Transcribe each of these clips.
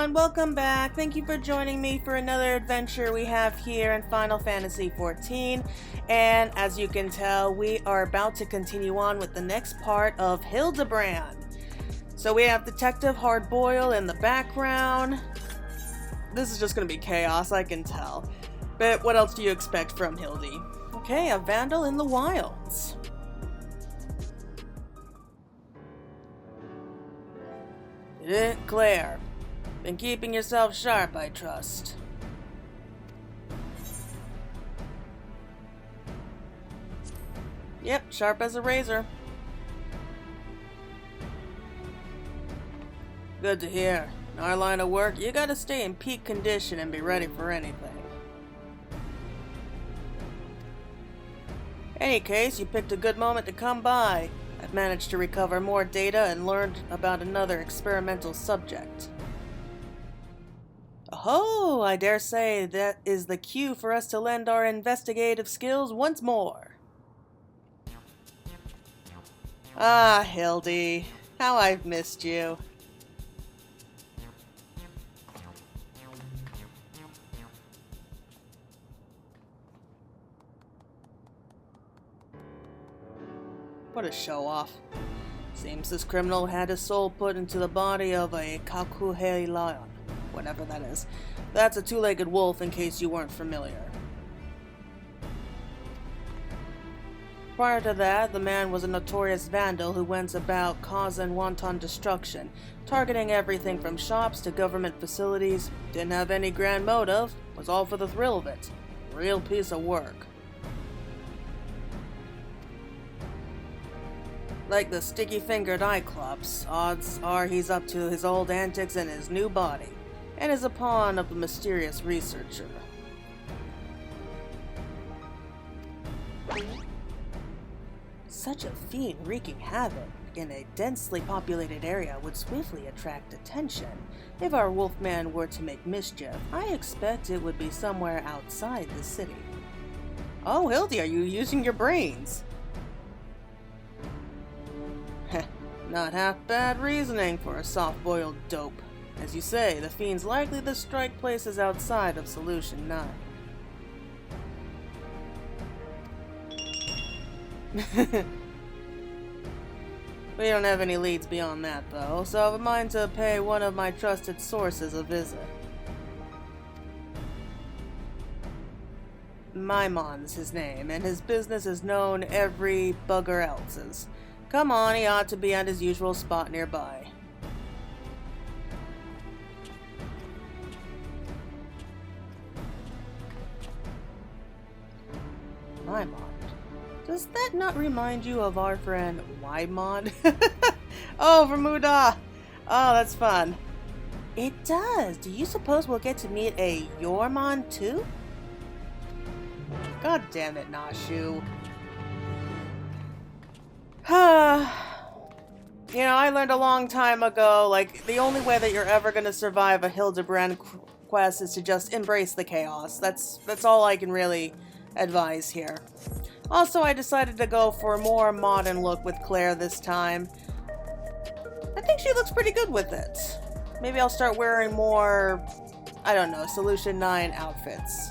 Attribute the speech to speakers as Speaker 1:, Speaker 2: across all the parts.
Speaker 1: everyone, welcome back. Thank you for joining me for another adventure we have here in Final Fantasy XIV. And as you can tell, we are about to continue on with the next part of Hildibrand. So we have Detective Hardiboiled in the background. This is just going to be chaos, I can tell. But what else do you expect from Hildy? Okay, a vandal in the wilds. Claire, been keeping yourself sharp, I trust. Yep, sharp as a razor. Good to hear. In our line of work, you gotta stay in peak condition and be ready for anything. Any case, you picked a good moment to come by. I've managed to recover more data and learned about another experimental subject. Oh, I dare say that is the cue for us to lend our investigative skills once more. Ah, Hildy, how I've missed you. What a show-off. Seems this criminal had his soul put into the body of a kakuhei lion, whatever that is. That's a two-legged wolf, in case you weren't familiar. Prior to that, the man was a notorious vandal who went about causing wanton destruction, targeting everything from shops to government facilities. Didn't have any grand motive, was all for the thrill of it. Real piece of work. Like the sticky-fingered Cyclops, odds are he's up to his old antics in his new body, and is a pawn of the mysterious researcher. Such a fiend wreaking havoc in a densely populated area would swiftly attract attention. If our wolfman were to make mischief, I expect it would be somewhere outside the city. Oh, Hildy, are you using your brains? Not half bad reasoning for a soft-boiled dope. As you say, the fiend's likely to strike places outside of Solution 9. We don't have any leads beyond that, though, so I have a mind to pay one of my trusted sources a visit. Maimon's his name, and his business is known every bugger else's. Come on, he ought to be at his usual spot nearby. Maimon. Does that not remind you of our friend Waimon? Oh, Vermuda! Oh, that's fun. It does. Do you suppose we'll get to meet a Yormon too? God damn it, Nashu. You know, I learned a long time ago, like, the only way that you're ever gonna survive a Hildibrand quest is to just embrace the chaos. That's all I can really advise here. Also, I decided to go for a more modern look with Claire this time. I think she looks pretty good with it. Maybe I'll start wearing more, I don't know, Solution 9 outfits.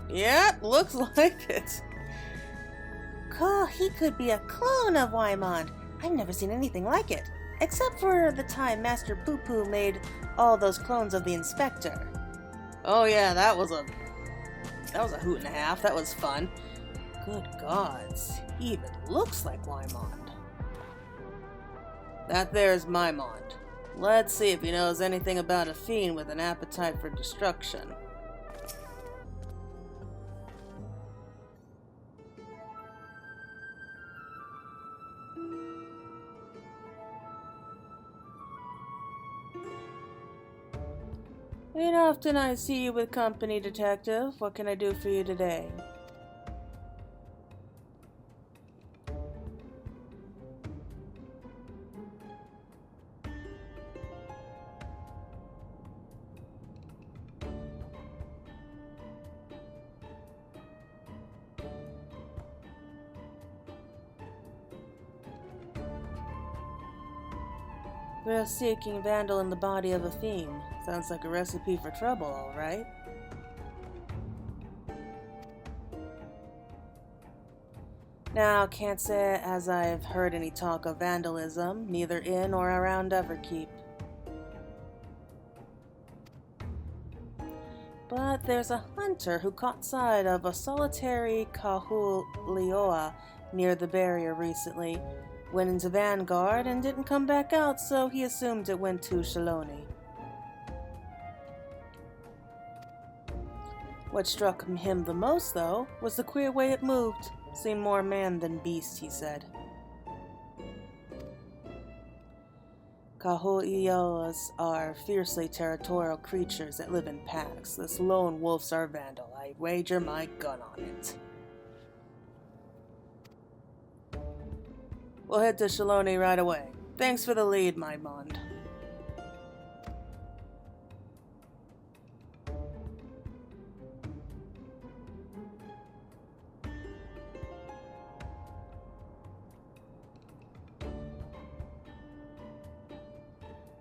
Speaker 1: Yep, looks like it. Cool, he could be a clone of Waimon. I've never seen anything like it. Except for the time Master Poo Poo made all those clones of the Inspector. Oh yeah, that was a hoot and a half. That was fun. Good gods, he even looks like Waimon. That there's Maimon. Let's see if he knows anything about a fiend with an appetite for destruction. Ain't often I see you with company, Detective. What can I do for you today? Thrill-seeking vandal in the body of a fiend. Sounds like a recipe for trouble, alright? Now, can't say as I've heard any talk of vandalism, neither in or around Everkeep. But there's a hunter who caught sight of a solitary kahulioa near the barrier recently. Went into Vanguard and didn't come back out, so he assumed it went to Shaloni. What struck him the most, though, was the queer way it moved. Seemed more man than beast, he said. Kaho'ioas are fiercely territorial creatures that live in packs. This lone wolf's our vandal. I wager my gun on it. We'll head to Shaloni right away. Thanks for the lead, my Mond.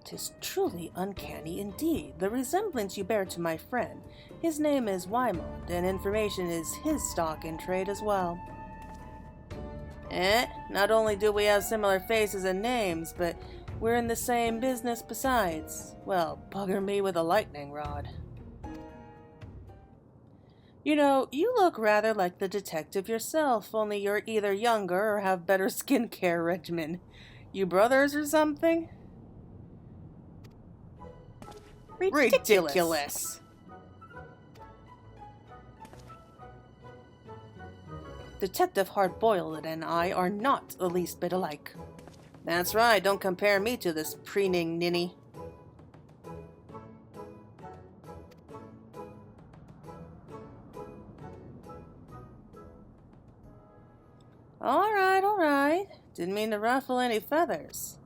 Speaker 1: "'Tis truly uncanny indeed, the resemblance you bear to my friend. His name is Wymond, and information is his stock in trade as well." Not only do we have similar faces and names, but we're in the same business besides. Well, bugger me with a lightning rod. You know, you look rather like the detective yourself, only you're either younger or have better skincare regimen. You brothers or something? Ridiculous. Detective Hardiboiled and I are not the least bit alike. That's right, don't compare me to this preening ninny. Alright. Didn't mean to ruffle any feathers.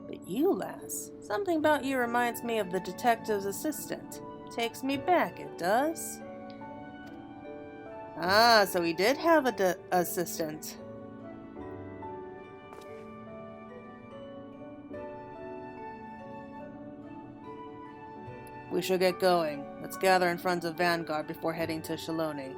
Speaker 1: But you, lass, something about you reminds me of the detective's assistant. Takes me back, it does. Ah, so he did have a assistant. We should get going. Let's gather in front of Vanguard before heading to Shaloni.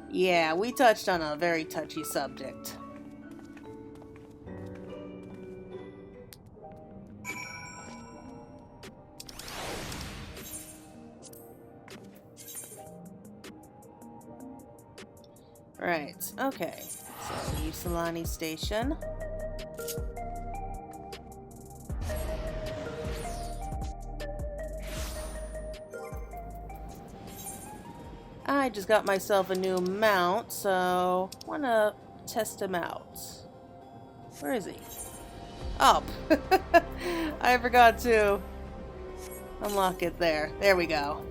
Speaker 1: Yeah, we touched on a very touchy subject. Right, okay. So, Usalani Station. I just got myself a new mount, so I want to test him out. Where is he? Up! I forgot to unlock it there. There we go.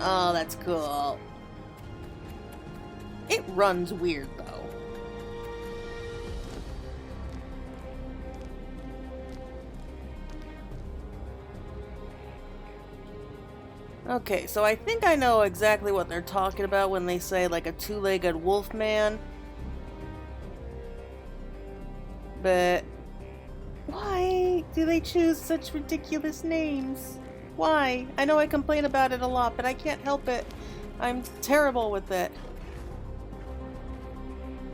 Speaker 1: Oh, that's cool. It runs weird, though. Okay, so I think I know exactly what they're talking about when they say, like, a two-legged wolf man. But why do they choose such ridiculous names? Why? I know I complain about it a lot, but I can't help it. I'm terrible with it.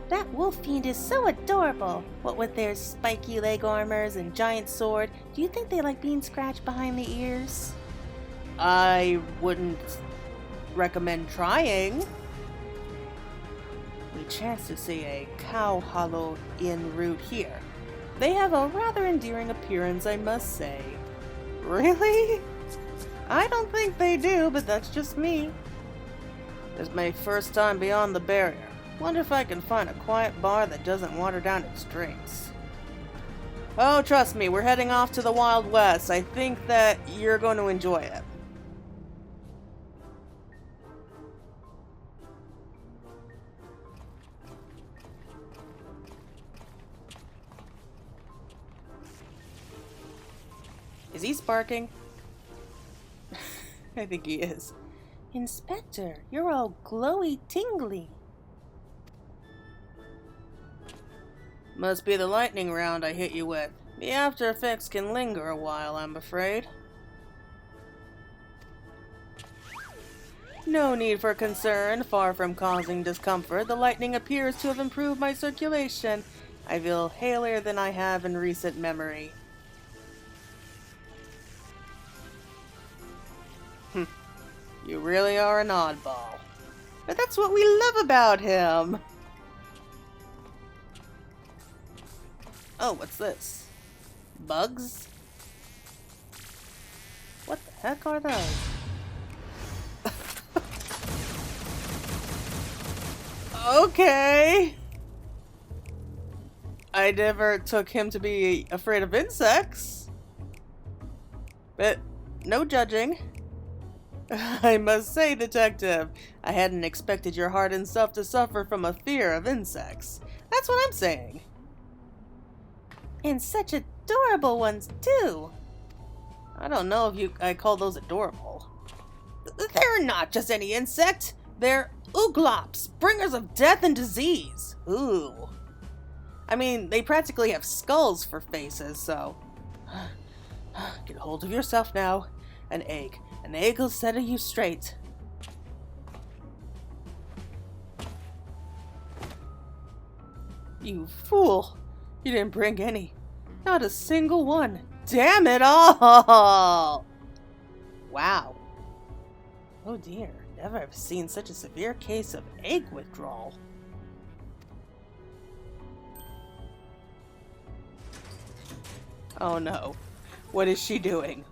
Speaker 1: That wolf fiend is so adorable. What with their spiky leg armors and giant sword, do you think they like being scratched behind the ears? I wouldn't recommend trying. We chance to see a cow hollow en route here. They have a rather endearing appearance, I must say. Really? I don't think they do, but that's just me. This is my first time beyond the barrier. Wonder if I can find a quiet bar that doesn't water down its drinks. Oh, trust me, we're heading off to the Wild West. I think that you're going to enjoy it. Is he sparking? I think he is. Inspector, you're all glowy tingly. Must be the lightning round I hit you with. The after effects can linger a while, I'm afraid. No need for concern. Far from causing discomfort, the lightning appears to have improved my circulation. I feel halier than I have in recent memory. You really are an oddball. But that's what we love about him. Oh, what's this? Bugs? What the heck are those? Okay. I never took him to be afraid of insects. But no judging. I must say, Detective, I hadn't expected your hardened self to suffer from a fear of insects. That's what I'm saying. And such adorable ones, too. I don't know if I call those adorable. They're not just any insect. They're ooglops, bringers of death and disease. Ooh. I mean, they practically have skulls for faces, so... Get hold of yourself now. An egg. An egg will set you straight. You fool! You didn't bring any. Not a single one. Damn it all! Wow. Oh dear, never have seen such a severe case of egg withdrawal. Oh no. What is she doing?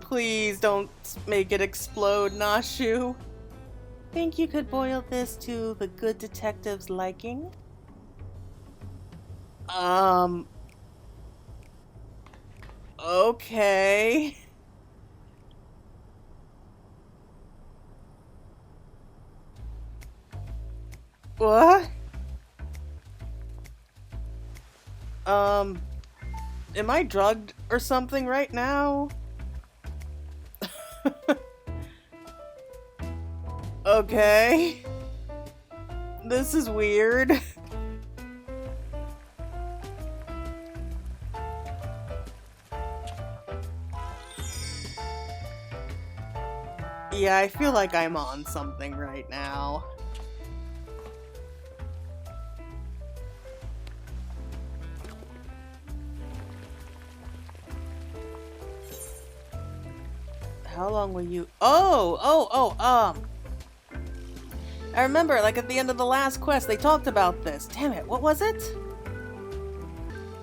Speaker 1: Please don't make it explode, Nashu. Think you could boil this to the good detective's liking? Okay. What? Am I drugged or something right now? Okay. This is weird. Yeah, I feel like I'm on something right now. How long will you... I remember, like, at the end of the last quest, they talked about this. Damn it, what was it?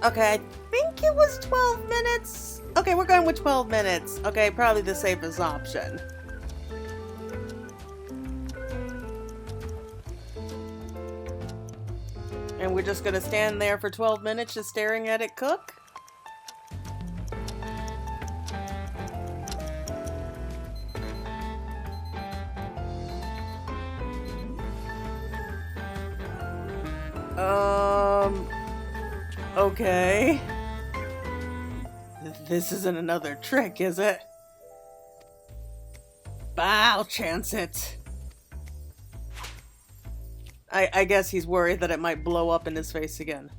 Speaker 1: Okay, I think it was 12 minutes. Okay, we're going with 12 minutes. Okay, probably the safest option. And we're just gonna stand there for 12 minutes just staring at it cook? Okay. This isn't another trick, is it? I'll chance it. I guess he's worried that it might blow up in his face again.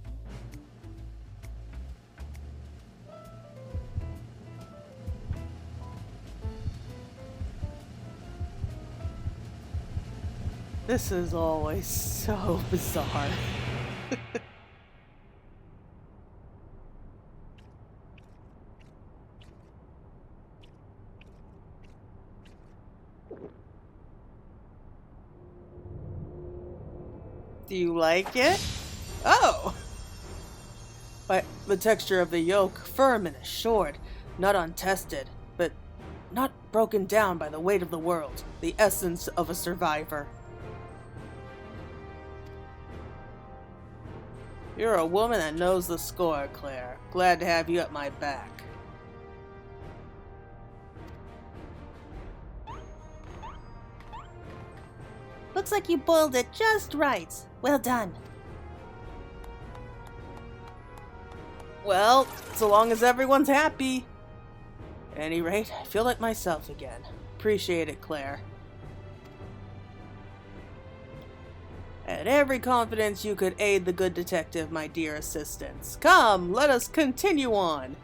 Speaker 1: This is always so bizarre. Do you like it? Oh! But the texture of the yolk, firm and assured, not untested, but not broken down by the weight of the world, the essence of a survivor. You're a woman that knows the score, Claire. Glad to have you at my back. Looks like you boiled it just right. Well done. Well, so long as everyone's happy. At any rate, I feel like myself again. Appreciate it, Claire. I had every confidence you could aid the good detective, my dear assistants. Come, let us continue on.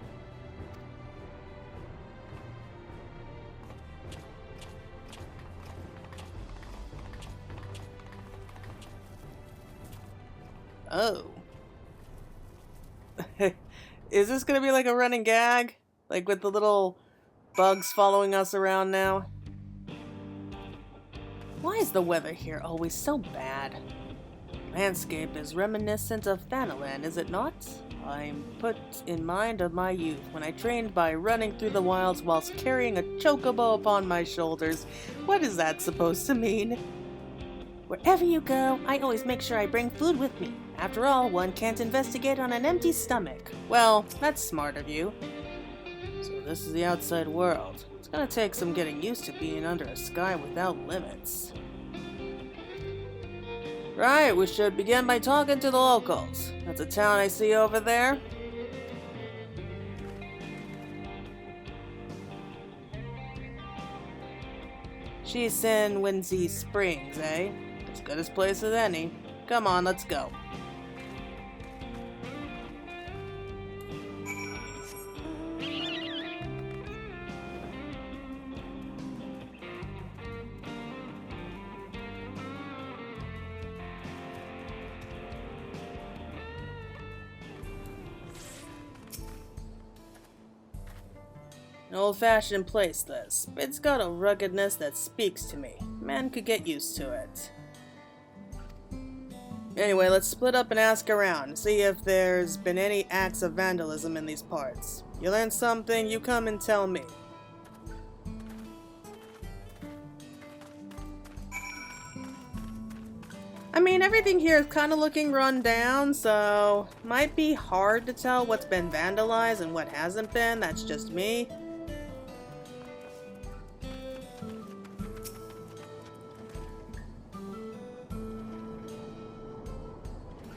Speaker 1: Oh. Is this gonna be like a running gag? Like with the little bugs following us around now? Why is the weather here always so bad? Landscape is reminiscent of Thanalan, is it not? I'm put in mind of my youth, when I trained by running through the wilds whilst carrying a chocobo upon my shoulders. What is that supposed to mean? Wherever you go, I always make sure I bring food with me. After all, one can't investigate on an empty stomach. Well, that's smart of you. So this is the outside world. It's gonna take some getting used to being under a sky without limits. Right, we should begin by talking to the locals. That's a town I see over there. She's in Windsea Springs, eh? As good a place as any. Come on, let's go. An old-fashioned place, this. It's got a ruggedness that speaks to me. Man could get used to it. Anyway, let's split up and ask around. See if there's been any acts of vandalism in these parts. You learn something, you come and tell me. I mean, everything here is kind of looking run down, so might be hard to tell what's been vandalized and what hasn't been. That's just me.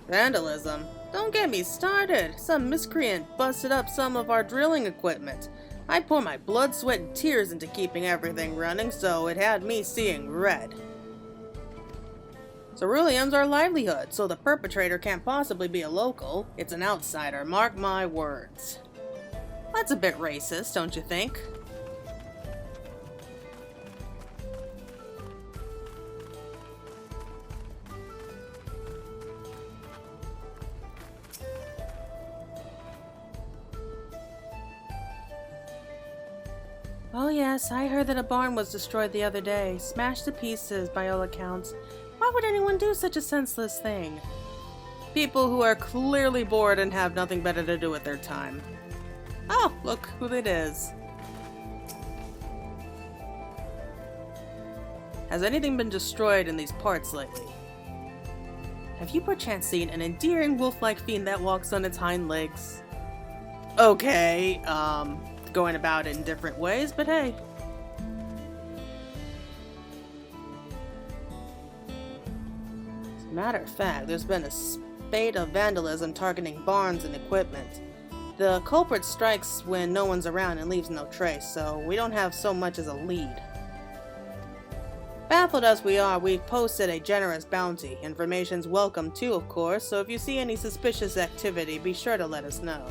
Speaker 1: Vandalism? Don't get me started. Some miscreant busted up some of our drilling equipment. I pour my blood, sweat, and tears into keeping everything running, so it had me seeing red. Cerulean's our livelihood, so the perpetrator can't possibly be a local. It's an outsider, mark my words. That's a bit racist, don't you think? Oh yes, I heard that a barn was destroyed the other day, smashed to pieces by all accounts. Why would anyone do such a senseless thing? People who are clearly bored and have nothing better to do with their time. Oh, look who it is. Has anything been destroyed in these parts lately? Have you perchance seen an endearing wolf-like fiend that walks on its hind legs? Okay, going about it in different ways, but hey. As a matter of fact, there's been a spate of vandalism targeting barns and equipment. The culprit strikes when no one's around and leaves no trace, so we don't have so much as a lead. Baffled as we are, we've posted a generous bounty. Information's welcome too, of course, so if you see any suspicious activity, be sure to let us know.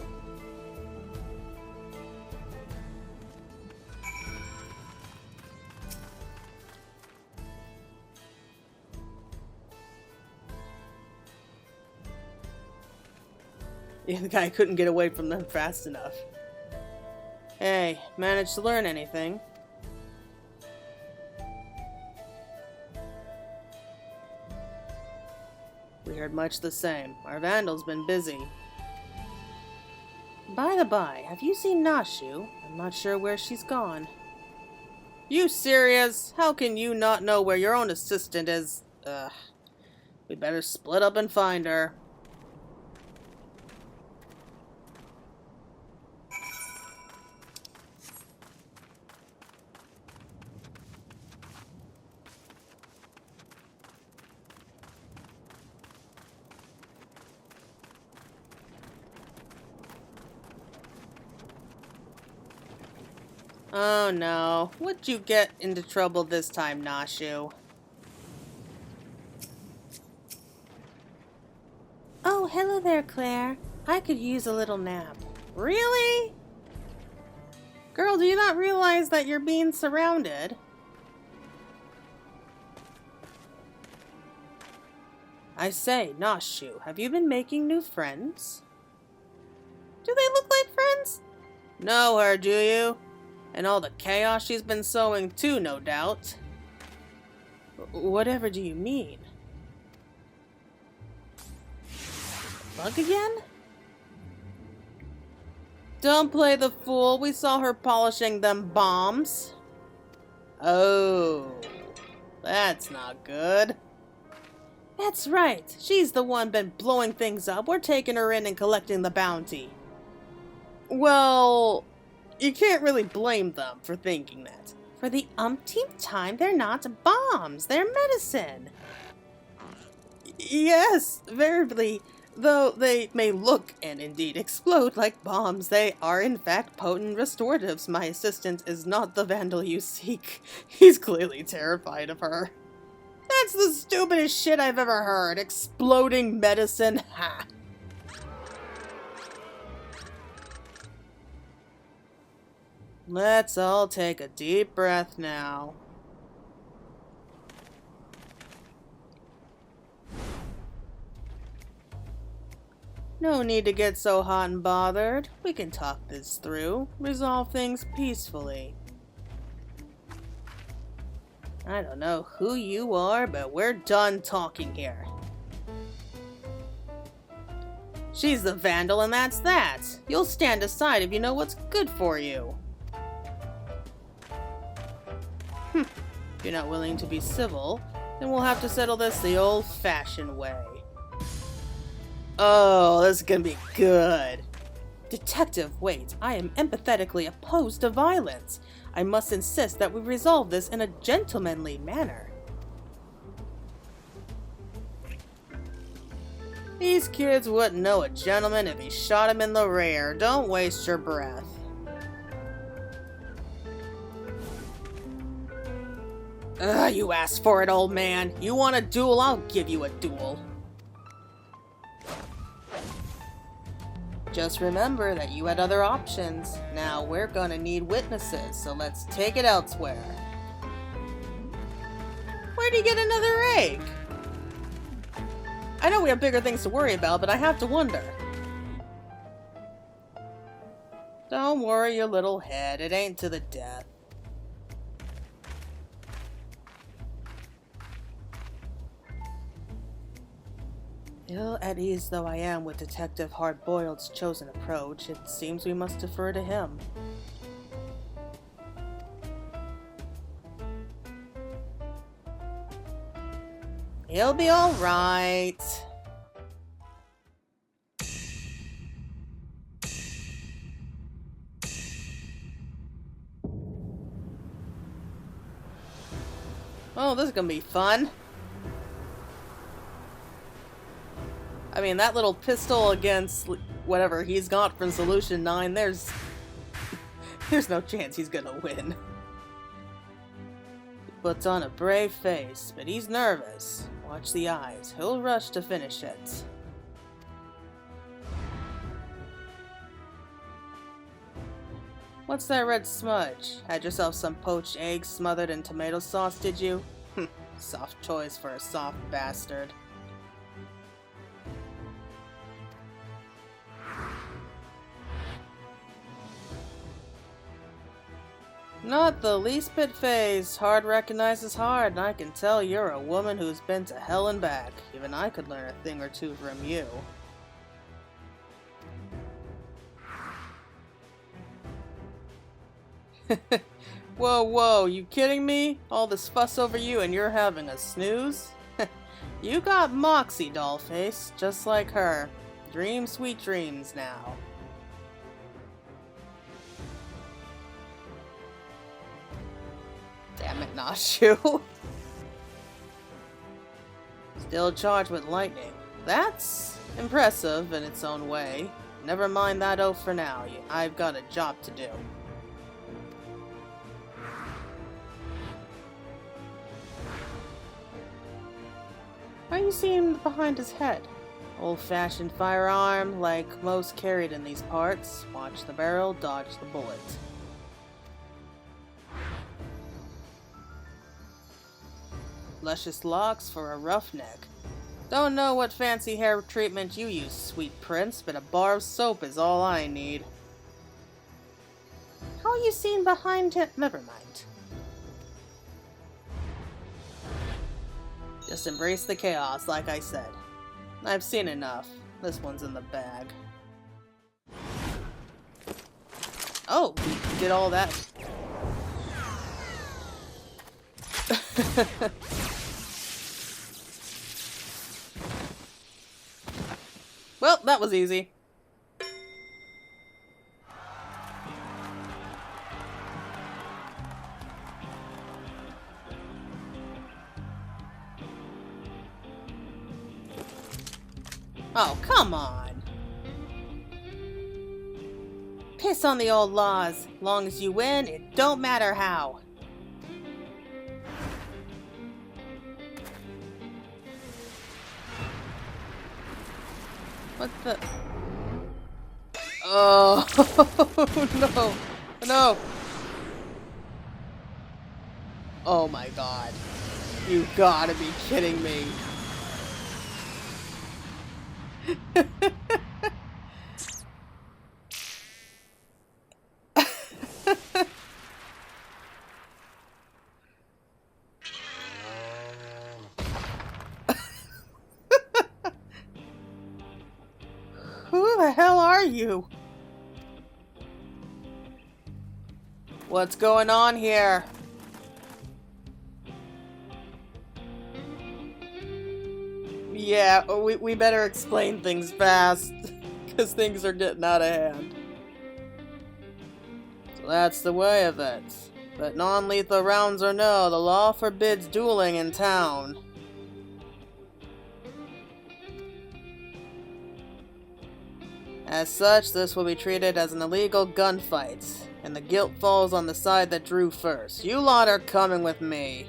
Speaker 1: Yeah, the guy couldn't get away from them fast enough. Hey, managed to learn anything? We heard much the same. Our vandal's been busy. By the by, have you seen Nashu? I'm not sure where she's gone. You serious? How can you not know where your own assistant is? We better split up and find her. Oh no, what'd you get into trouble this time, Nashu? Oh, hello there, Claire. I could use a little nap. Really? Girl, do you not realize that you're being surrounded? I say, Nashu, have you been making new friends? Do they look like friends? Know her, do you? And all the chaos she's been sowing too, no doubt. Whatever do you mean? Bug again? Don't play the fool. We saw her polishing them bombs. Oh, that's not good. That's right. She's the one been blowing things up. We're taking her in and collecting the bounty. Well, you can't really blame them for thinking that. For the umpteenth time, they're not bombs. They're medicine. Yes, veritably. Though they may look and indeed explode like bombs, they are in fact potent restoratives. My assistant is not the vandal you seek. He's clearly terrified of her. That's the stupidest shit I've ever heard. Exploding medicine, ha! Let's all take a deep breath now. No need to get so hot and bothered. We can talk this through, resolve things peacefully. I don't know who you are, but we're done talking here. She's the vandal and that's that. You'll stand aside if you know what's good for you. If you're not willing to be civil, then we'll have to settle this the old-fashioned way. Oh, this is gonna be good. Detective, wait. I am empathetically opposed to violence. I must insist that we resolve this in a gentlemanly manner. These kids wouldn't know a gentleman if he shot him in the rear. Don't waste your breath. Ugh, you asked for it, old man. You want a duel? I'll give you a duel. Just remember that you had other options. Now we're gonna need witnesses, so let's take it elsewhere. Where'd he get another egg? I know we have bigger things to worry about, but I have to wonder. Don't worry your little head, it ain't to the death. Ill at ease though I am with Detective Hardiboiled's chosen approach, it seems we must defer to him. He'll be alright. Oh, this is gonna be fun. I mean, that little pistol against whatever he's got from Solution 9, there's no chance he's gonna win. He puts on a brave face, but he's nervous. Watch the eyes. He'll rush to finish it. What's that red smudge? Had yourself some poached eggs smothered in tomato sauce, did you? Soft choice for a soft bastard. Not the least bit phased. Hard recognizes hard, and I can tell you're a woman who's been to hell and back. Even I could learn a thing or two from you. Whoa, whoa, you kidding me? All this fuss over you and you're having a snooze? You got moxie, dollface, just like her. Dream sweet dreams now. Damn it, Nashu. Still charged with lightning. That's impressive in its own way. Never mind that oath for now. I've got a job to do. How you seeing behind his head? Old-fashioned firearm, like most carried in these parts. Watch the barrel, dodge the bullet. Luscious locks for a roughneck. Don't know what fancy hair treatment you use, sweet prince, but a bar of soap is all I need. How are you seen behind him? Never mind. Just embrace the chaos, like I said. I've seen enough. This one's in the bag. Oh, we did all that. Well, that was easy. Oh, come on. Piss on the old laws. Long as you win, it don't matter how. What the? Oh, no. No. Oh my god. You gotta be kidding me. Who the hell are you? What's going on here? Yeah, we better explain things fast, because things are getting out of hand. So that's the way of it. But non-lethal rounds or no, the law forbids dueling in town. As such, this will be treated as an illegal gunfight, and the guilt falls on the side that drew first. You lot are coming with me.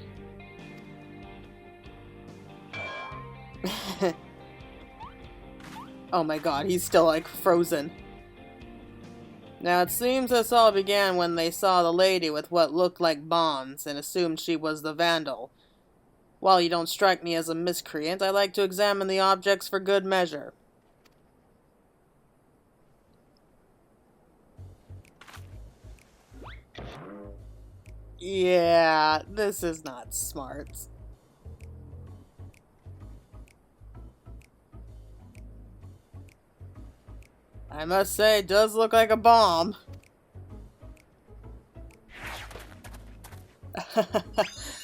Speaker 1: Oh my god, he's still like frozen. Now it seems this all began when they saw the lady with what looked like bombs and assumed she was the vandal. While you don't strike me as a miscreant, I like to examine the objects for good measure. Yeah, this is not smart. I must say, it does look like a bomb.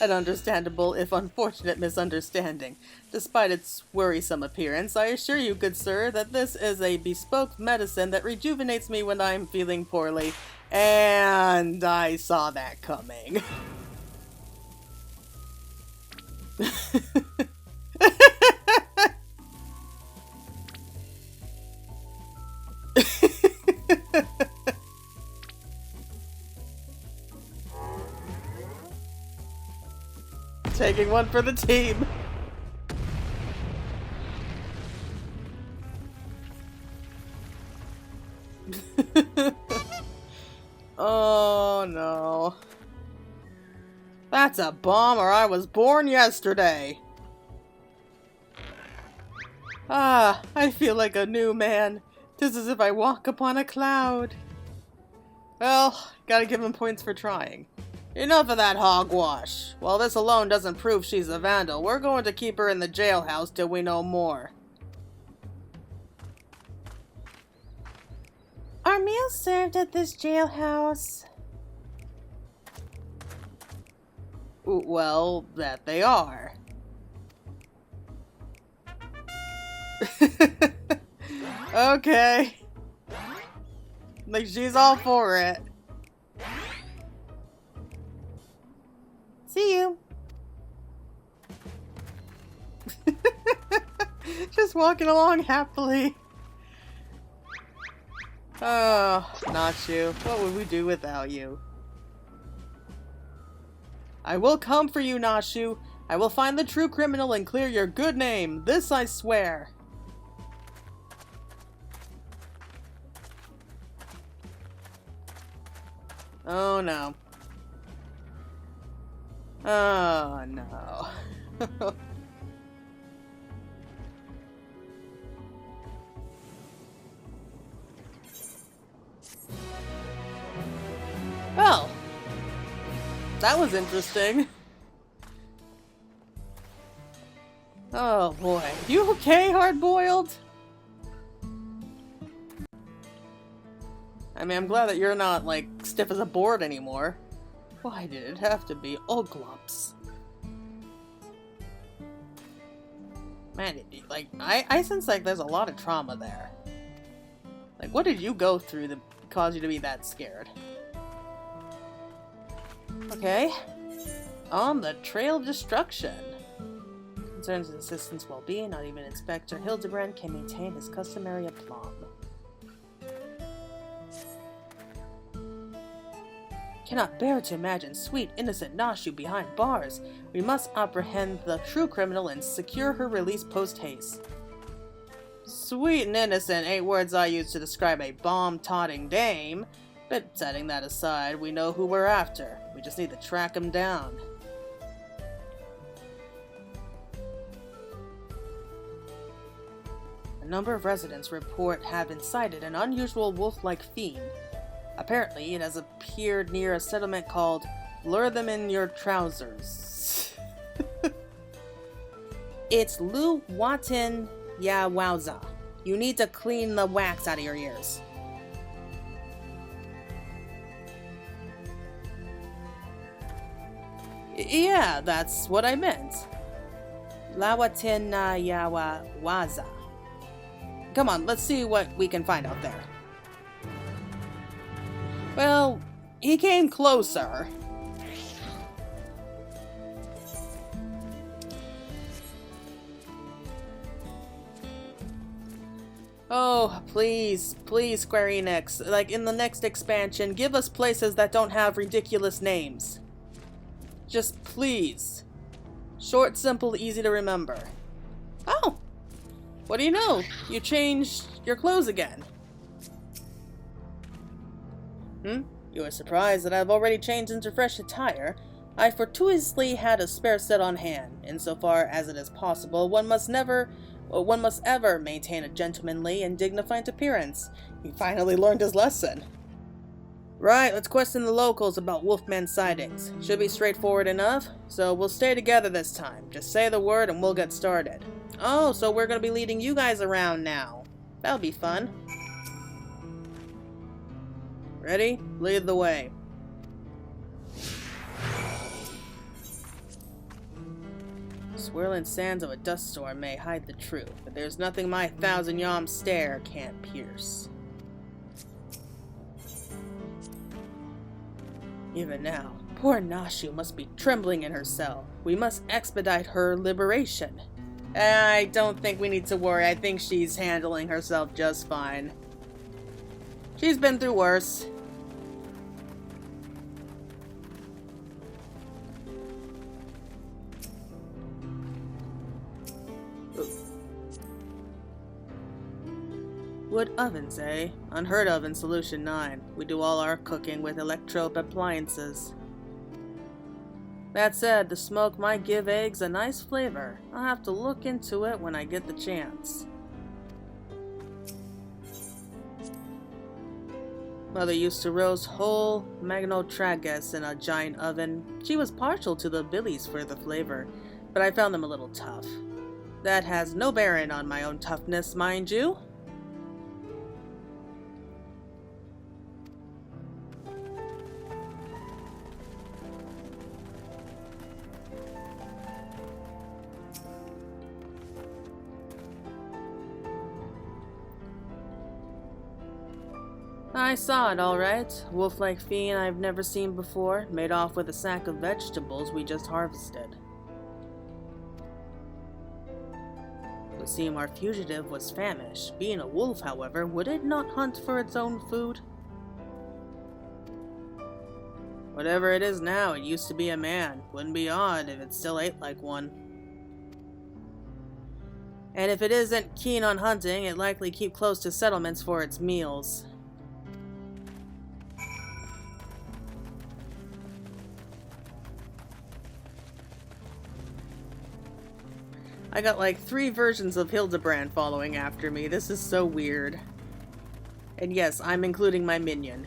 Speaker 1: An understandable, if unfortunate, misunderstanding. Despite its worrisome appearance, I assure you, good sir, that this is a bespoke medicine that rejuvenates me when I'm feeling poorly. And I saw that coming. Taking one for the team. Oh no. That's a bomb or I was born yesterday. Ah, I feel like a new man. 'Tis as if I walk upon a cloud. Well, gotta give him points for trying. Enough of that hogwash. While this alone doesn't prove she's a vandal, we're going to keep her in the jailhouse till we know more. Are meals served at this jailhouse? Well, that they are. Okay. Like, she's all for it. See you. Just walking along happily. Oh, Nashu. What would we do without you? I will come for you, Nashu. I will find the true criminal and clear your good name. This I swear. Oh no. Oh no. Well, that was interesting. Oh boy. You okay, Hardboiled? I mean, I'm glad that you're not, like, stiff as a board anymore. Why did it have to be Oglops? Man, like, I sense like there's a lot of trauma there. Like, what did you go through that caused you to be that scared? Okay. On the trail of destruction. Concerns his assistant's well-being, not even Inspector Hildibrand can maintain his customary aplomb. Cannot bear to imagine sweet, innocent Nashu behind bars. We must apprehend the true criminal and secure her release post-haste. Sweet and innocent ain't words I use to describe a bomb-totting dame, but setting that aside, we know who we're after. We just need to track him down. A number of residents report having sighted an unusual wolf-like fiend. Apparently, it has appeared near a settlement called Lure Them in Your Trousers. It's Yuweyawata. You need to clean the wax out of your ears. Yeah, that's what I meant. Yuweyawata. Come on, let's see what we can find out there. Well, he came closer. Oh, please, please, Square Enix. Like, in the next expansion, give us places that don't have ridiculous names. Just please. Short, simple, easy to remember. Oh! What do you know? You changed your clothes again. You are surprised that I've already changed into fresh attire. I fortuitously had a spare set on hand. Insofar as it is possible, one must ever maintain a gentlemanly and dignified appearance. He finally learned his lesson. Right, let's question the locals about Wolfman sightings. Should be straightforward enough, so we'll stay together this time. Just say the word and we'll get started. Oh, so we're gonna be leading you guys around now. That'll be fun. Ready? Lead the way. Swirling sands of a dust storm may hide the truth, but there's nothing my 1,000-yom stare can't pierce. Even now, poor Nashu must be trembling in her cell. We must expedite her liberation. I don't think we need to worry. I think she's handling herself just fine. She's been through worse. Wood ovens, eh? Unheard of in Solution 9. We do all our cooking with electro appliances. That said, the smoke might give eggs a nice flavor. I'll have to look into it when I get the chance. Mother used to roast whole magnotragus in a giant oven. She was partial to the billies for the flavor, but I found them a little tough. That has no bearing on my own toughness, mind you. I saw it, all right. Wolf-like fiend I've never seen before, made off with a sack of vegetables we just harvested. It would seem our fugitive was famished. Being a wolf, however, would it not hunt for its own food? Whatever it is now, it used to be a man. Wouldn't be odd if it still ate like one. And if it isn't keen on hunting, it likely keep close to settlements for its meals. I got like 3 versions of Hildibrand following after me. This is so weird. And yes, I'm including my minion.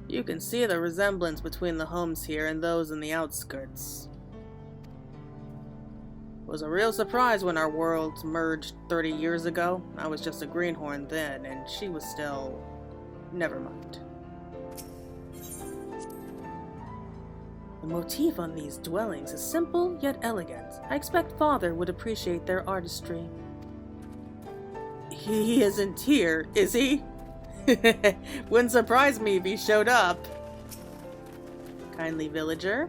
Speaker 1: You can see the resemblance between the homes here and those in the outskirts. It was a real surprise when our worlds merged 30 years ago. I was just a greenhorn then, and she was still... Never mind. The motif on these dwellings is simple yet elegant. I expect Father would appreciate their artistry. He isn't here, is he? Wouldn't surprise me if he showed up. Kindly villager.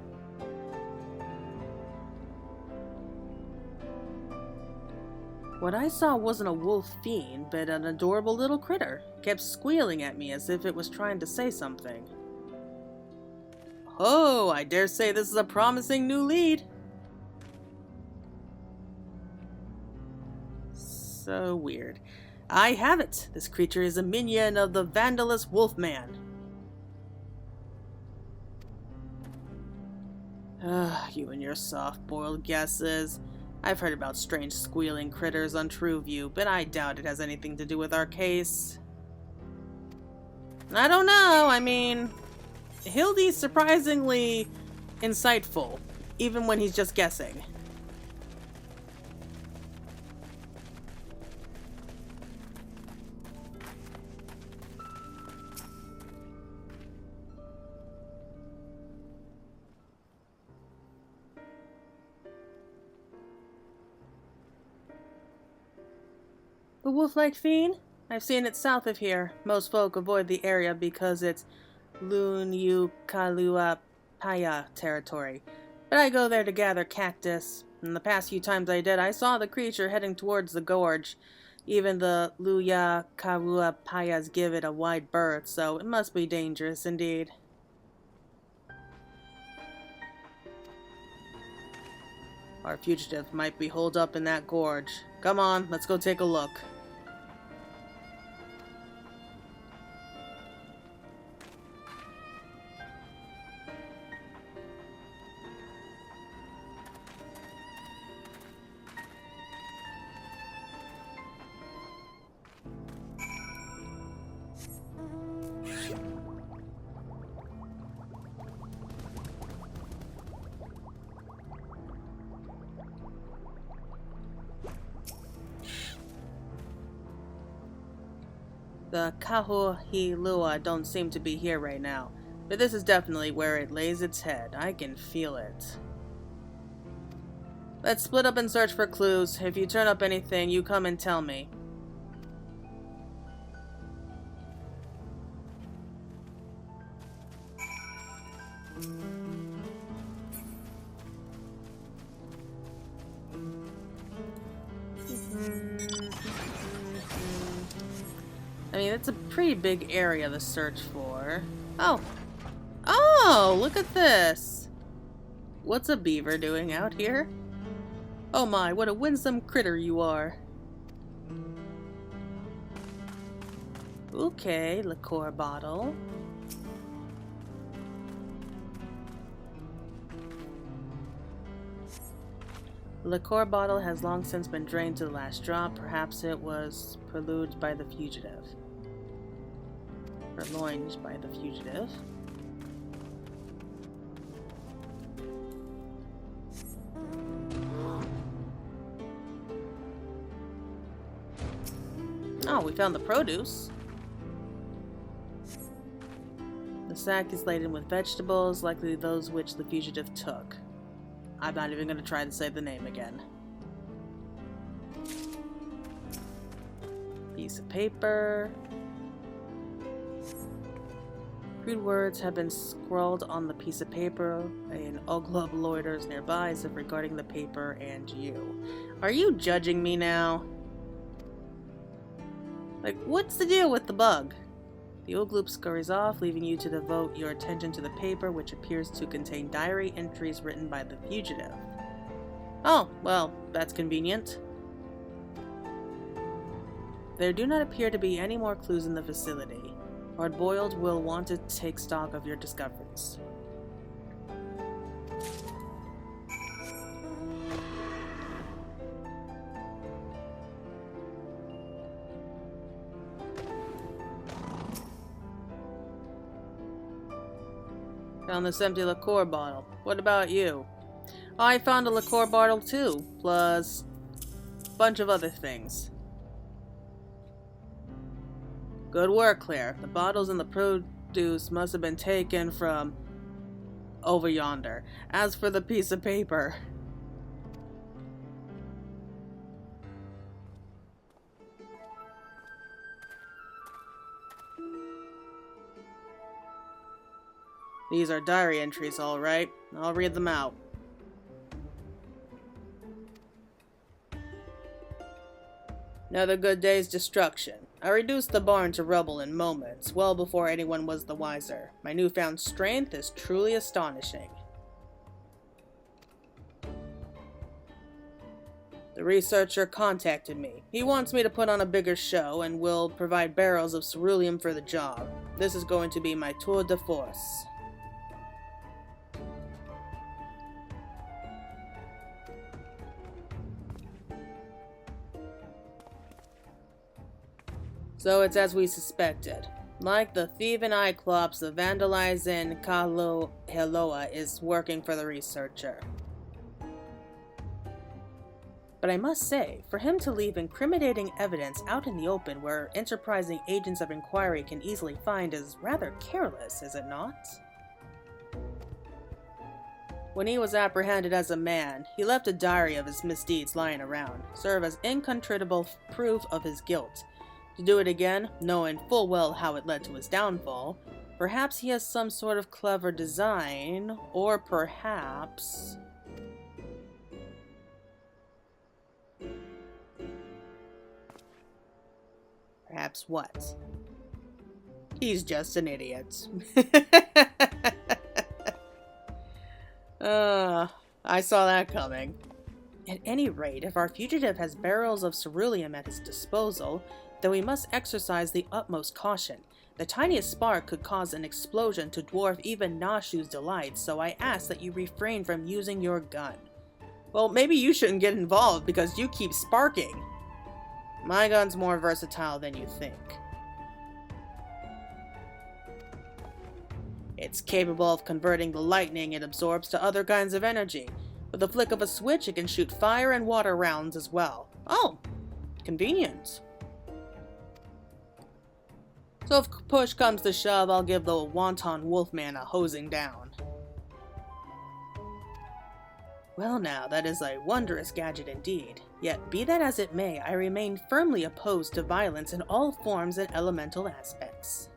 Speaker 1: What I saw wasn't a wolf fiend, but an adorable little critter. It kept squealing at me as if it was trying to say something. Oh, I dare say this is a promising new lead. So weird. I have it! This creature is a minion of the Vandalous Wolfman. You and your soft-boiled guesses. I've heard about strange squealing critters on TrueView, but I doubt it has anything to do with our case. I don't know, I mean... Hildy's surprisingly insightful, even when he's just guessing. The wolf-like fiend? I've seen it south of here. Most folk avoid the area because it's Yuweyawata territory. But I go there to gather cactus. And the past few times I did, I saw the creature heading towards the gorge. Even the Yuweyawata give it a wide berth, so it must be dangerous indeed. Our fugitive might be holed up in that gorge. Come on, let's go take a look. The Kahihilua don't seem to be here right now, but this is definitely where it lays its head. I can feel it. Let's split up and search for clues. If you turn up anything, you come and tell me. I mean, it's a pretty big area to search for. Oh! Oh! Look at this! What's a beaver doing out here? Oh my, what a winsome critter you are. Okay, liqueur bottle. The liqueur bottle has long since been drained to the last drop. Perhaps it was purloined by the fugitive. Purloined by the fugitive. Oh, we found the produce. The sack is laden with vegetables, likely those which the fugitive took. I'm not even going to try to say the name again. Piece of paper. Crude words have been scrawled on the piece of paper. An Oglub loiters nearby as if regarding the paper and you. Are you judging me now? Like, what's the deal with the bug? The old gloop scurries off, leaving you to devote your attention to the paper, which appears to contain diary entries written by the fugitive. Oh, well, that's convenient. There do not appear to be any more clues in the facility. Hardiboiled will want to take stock of your discoveries. Found this empty liqueur bottle. What about you? I found a liqueur bottle too, plus a bunch of other things. Good work, Claire. The bottles and the produce must have been taken from over yonder. As for the piece of paper... These are diary entries, all right. I'll read them out. Another good day's destruction. I reduced the barn to rubble in moments, well before anyone was the wiser. My newfound strength is truly astonishing. The researcher contacted me. He wants me to put on a bigger show and will provide barrels of ceruleum for the job. This is going to be my tour de force. So it's as we suspected. Like the thieving Cyclops, the vandalizing Yuweyawata is working for the researcher. But I must say, for him to leave incriminating evidence out in the open where enterprising agents of inquiry can easily find is rather careless, is it not? When he was apprehended as a man, he left a diary of his misdeeds lying around, serve as incontrovertible proof of his guilt. To do it again, knowing full well how it led to his downfall, perhaps he has some sort of clever design, or perhaps... Perhaps what? He's just an idiot. I saw that coming. At any rate, if our fugitive has barrels of ceruleum at his disposal, then we must exercise the utmost caution. The tiniest spark could cause an explosion to dwarf even Nashu's delight, so I ask that you refrain from using your gun. Well, maybe you shouldn't get involved because you keep sparking. My gun's more versatile than you think. It's capable of converting the lightning it absorbs to other kinds of energy. With the flick of a switch, it can shoot fire and water rounds as well. Oh, convenient. So if push comes to shove, I'll give the wanton wolfman a hosing down. Well now, that is a wondrous gadget indeed. Yet, be that as it may, I remain firmly opposed to violence in all forms and elemental aspects.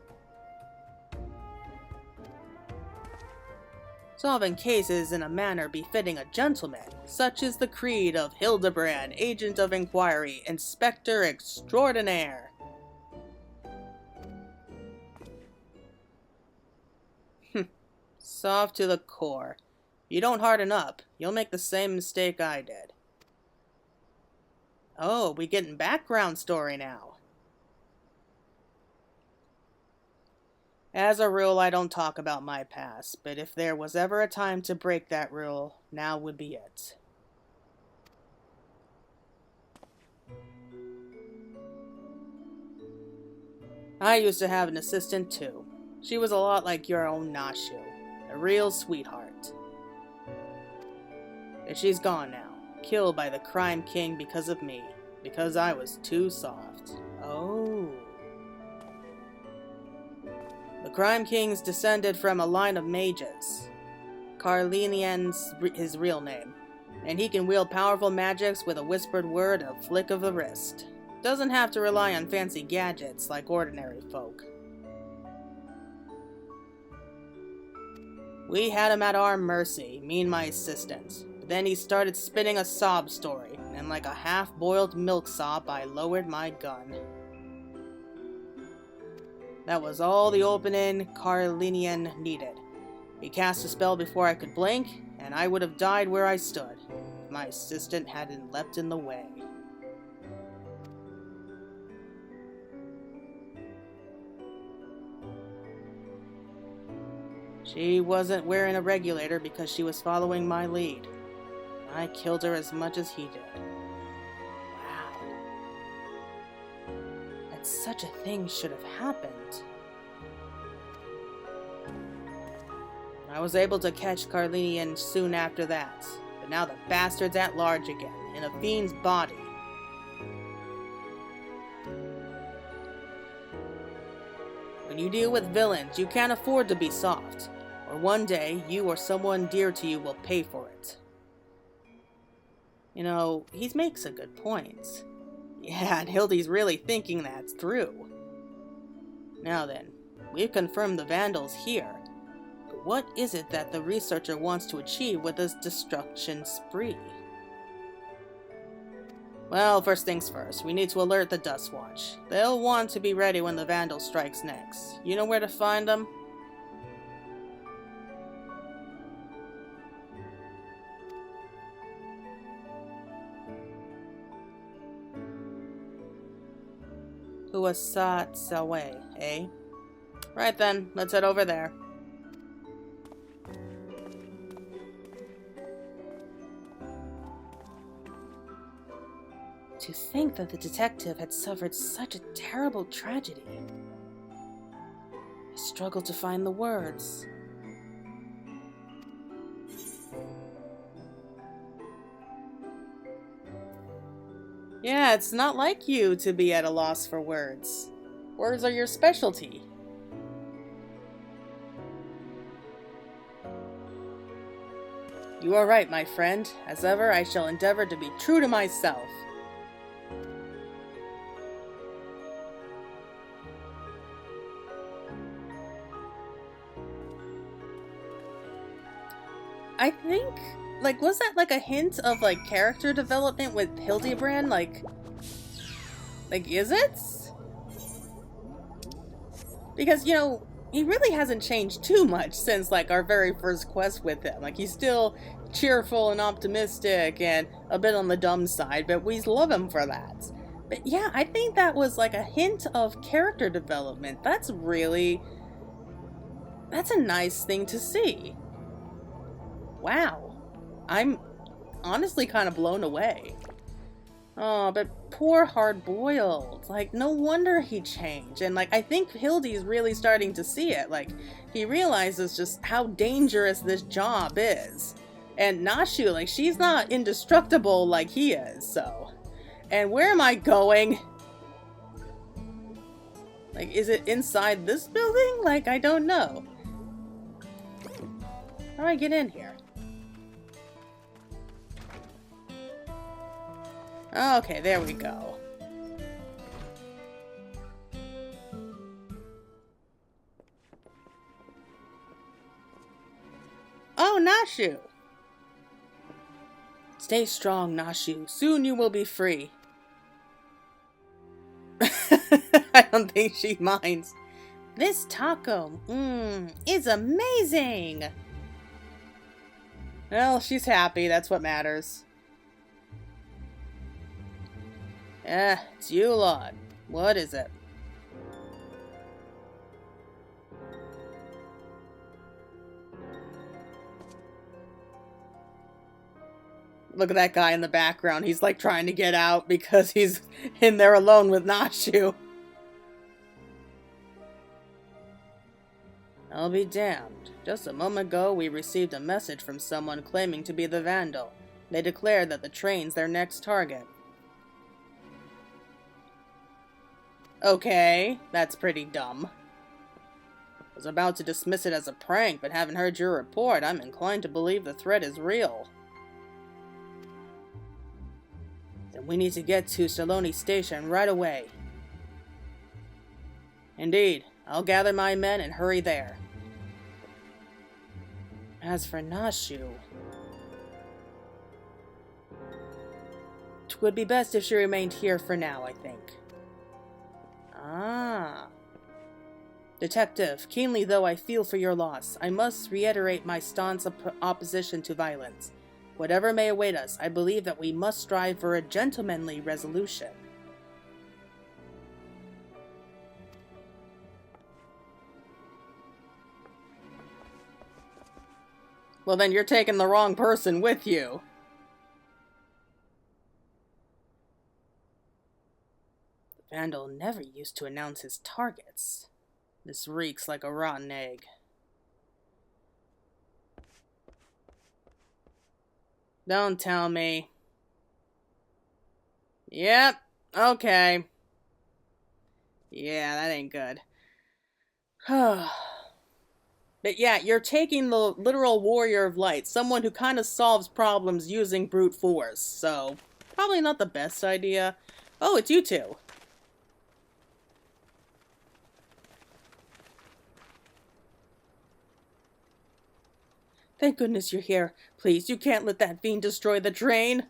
Speaker 1: Solving cases in a manner befitting a gentleman, such is the creed of Hildibrand, Agent of Inquiry, Inspector Extraordinaire. Soft to the core. If you don't harden up, you'll make the same mistake I did. Oh, we getting background story now. As a rule, I don't talk about my past, but if there was ever a time to break that rule, now would be it. I used to have an assistant too. She was a lot like your own Nashu. A real sweetheart. But she's gone now, killed by the crime king because of me, because I was too soft. Oh. The crime king's descended from a line of mages. Carlinian's his real name, and he can wield powerful magics with a whispered word and a flick of the wrist. Doesn't have to rely on fancy gadgets like ordinary folk. We had him at our mercy, me and my assistant. But then he started spinning a sob story, and like a half-boiled milksop, I lowered my gun. That was all the opening Carlinian needed. He cast a spell before I could blink, and I would have died where I stood if my assistant hadn't leapt in the way. She wasn't wearing a regulator because she was following my lead. I killed her as much as he did. Wow. That such a thing should have happened. I was able to catch Carlinian soon after that, but now the bastard's at large again, in a fiend's body. When you deal with villains, you can't afford to be soft, or one day you or someone dear to you will pay for it. You know, he makes a good point. Yeah, and Hildy's really thinking that through. Now then, we've confirmed the Vandals here. But what is it that the researcher wants to achieve with this destruction spree? Well, first things first, we need to alert the Dust Watch. They'll want to be ready when the Vandal strikes next. You know where to find them? Huasat Salway, eh? Right then, let's head over there. To think that the detective had suffered such a terrible tragedy. I struggle to find the words. Yeah, it's not like you to be at a loss for words. Words are your specialty. You are right, my friend. As ever, I shall endeavor to be true to myself. I think, was that a hint of, character development with Hildibrand? Is it? Because, he really hasn't changed too much since, our very first quest with him. He's still cheerful and optimistic and a bit on the dumb side, but we love him for that. But yeah, I think that was, a hint of character development. That's a nice thing to see. Wow. I'm honestly kind of blown away. Oh, but poor Hardboiled. No wonder he changed. And, I think Hildy's really starting to see it. He realizes just how dangerous this job is. And Nashu, she's not indestructible like he is, so. And where am I going? Is it inside this building? I don't know. How do I get in here? Okay, there we go. Oh, Nashu! Stay strong, Nashu. Soon you will be free. I don't think she minds. This taco, is amazing! Well, she's happy. That's what matters. It's you lot. What is it? Look at that guy in the background. He's trying to get out because he's in there alone with Nashu. I'll be damned. Just a moment ago, we received a message from someone claiming to be the Vandal. They declared that the train's their next target. Okay, that's pretty dumb. I was about to dismiss it as a prank, but having heard your report, I'm inclined to believe the threat is real. Then we need to get to Saloni Station right away. Indeed, I'll gather my men and hurry there. As for Nashu, it would be best if she remained here for now, I think. Ah. Detective, keenly though I feel for your loss, I must reiterate my staunch opposition to violence. Whatever may await us, I believe that we must strive for a gentlemanly resolution. Well, then you're taking the wrong person with you. The vandal never used to announce his targets. This reeks like a rotten egg. Don't tell me. Yep, okay. Yeah, that ain't good. But yeah, you're taking the literal warrior of light, someone who kind of solves problems using brute force, so probably not the best idea. Oh, it's you two. Thank goodness you're here. Please, you can't let that fiend destroy the train.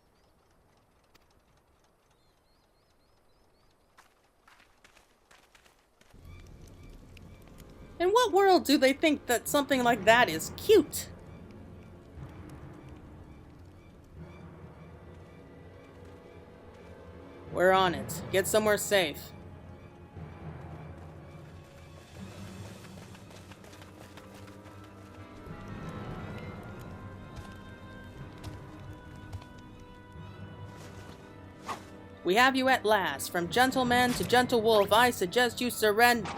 Speaker 1: In what world do they think that something like that is cute? We're on it. Get somewhere safe. We have you at last. From gentleman to gentle wolf, I suggest you surrender.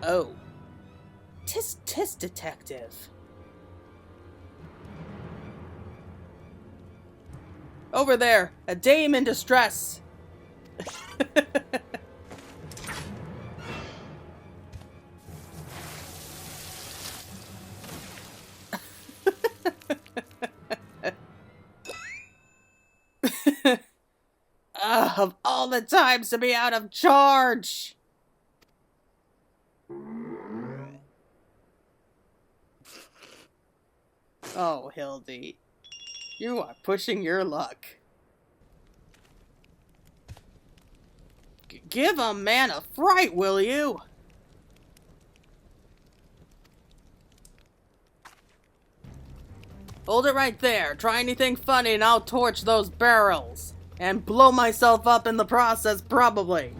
Speaker 1: Oh. Tis, detective. Over there, a dame in distress. Of all the times to be out of charge! Oh, Hildy. You are pushing your luck. Give a man a fright, will you? Hold it right there. Try anything funny and I'll torch those barrels. And blow myself up in the process, probably.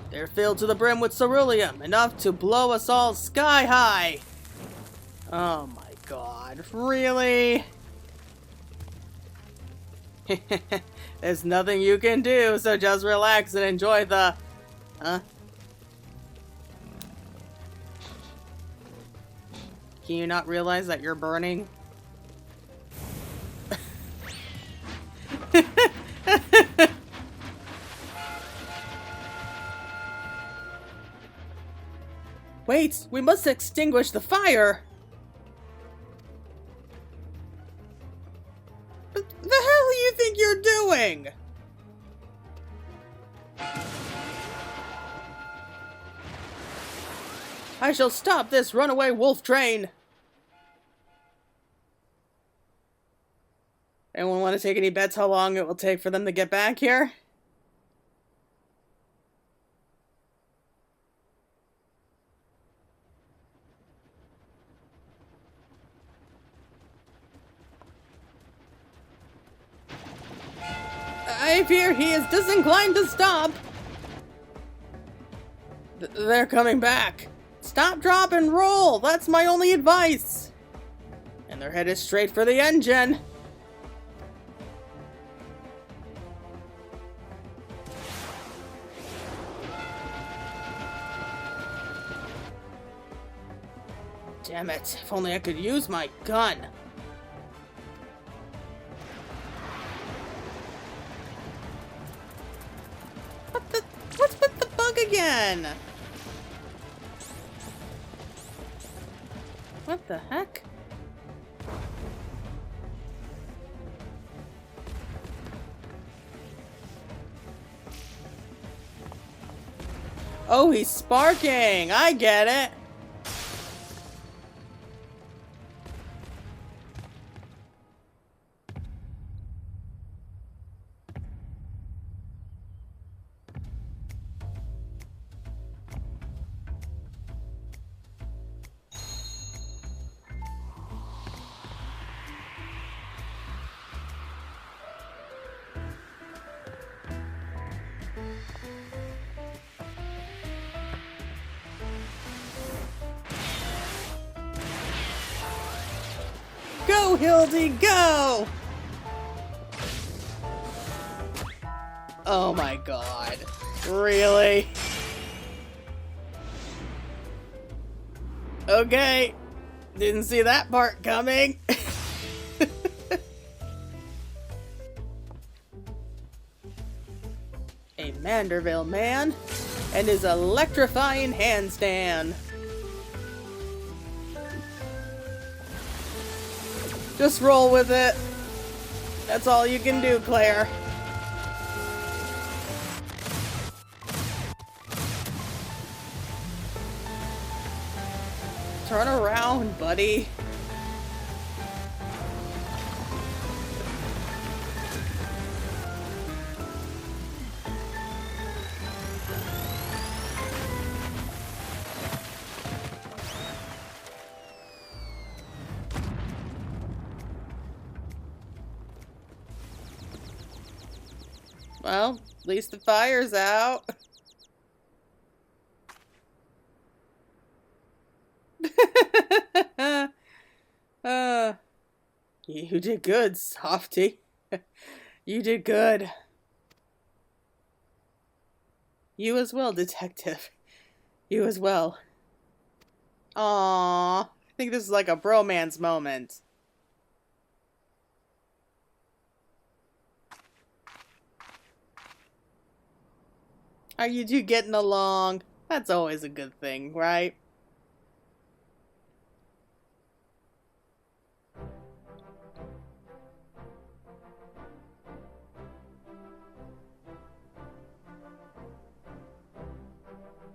Speaker 1: They're filled to the brim with ceruleum, enough to blow us all sky high. Oh my god, really? There's nothing you can do, so just relax and enjoy the... Huh? Can you not realize that you're burning? Wait, we must extinguish the fire! What the hell do you think you're doing? I shall stop this runaway wolf train! Anyone want to take any bets how long it will take for them to get back here? I fear he is disinclined to stop. They're coming back. Stop, drop, and roll. That's my only advice. And they're headed straight for the engine. Damn it. If only I could use my gun. What's with the bug again? What the heck? Oh, he's sparking! I get it! Hildy, go! Oh my god. Really? Okay. Didn't see that part coming. A Manderville man and his electrifying handstand. Just roll with it. That's all you can do, Claire. Turn around, buddy. Well, at least the fire's out. You did good, Softy. You did good. You as well, Detective. You as well. Aww. I think this is like a bromance moment. Are you two getting along? That's always a good thing, right?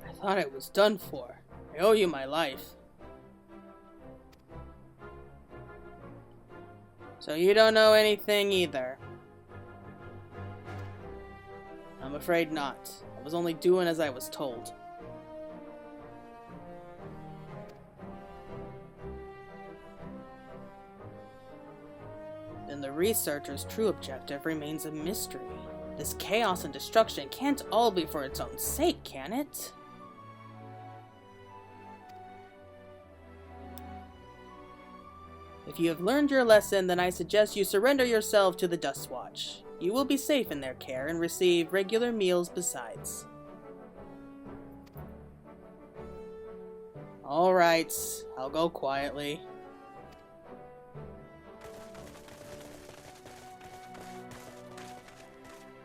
Speaker 1: I thought it was done for. I owe you my life. So you don't know anything either? I'm afraid not. I was only doing as I was told. Then the researcher's true objective remains a mystery. This chaos and destruction can't all be for its own sake, can it? If you have learned your lesson, then I suggest you surrender yourself to the Dust Watch. You will be safe in their care and receive regular meals besides. Alright, I'll go quietly.